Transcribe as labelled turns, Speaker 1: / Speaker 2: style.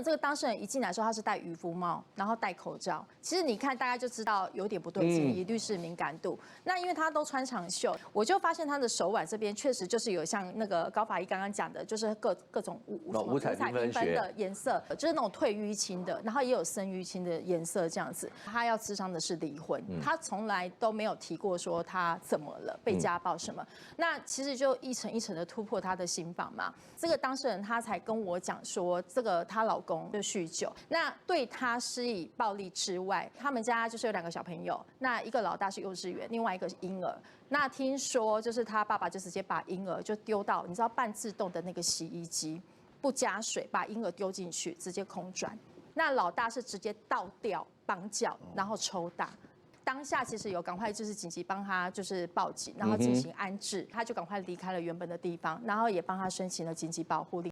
Speaker 1: 这个当事人一进来的时候，他是戴渔夫帽，然后戴口罩。其实你看，大家就知道有点不对劲，一律是敏感度。那因为他都穿长袖，我就发现他的手腕这边确实就是有像那个高法医刚刚讲的，就是各种五彩缤纷的颜色，就是那种退淤青的，然后也有深淤青的颜色这样子。他要咨商的是离婚，他从来都没有提过说他怎么了，被家暴什么。那其实就一层一层的突破他的心防嘛。这个当事人他才跟我讲说，这个她老公就酗酒，那对她施以暴力之外，他们家就是有2个小朋友，那一个老大是幼稚园，另外一个是婴儿。那听说就是他爸爸就直接把婴儿就丢到你知道半自动的那个洗衣机，不加水把婴儿丢进去，直接空转。那老大是直接倒吊绑脚，然后抽打。当下其实有赶快就是紧急帮他就是报警，然后进行安置，他就赶快离开了原本的地方，然后也帮他申请了紧急保护令。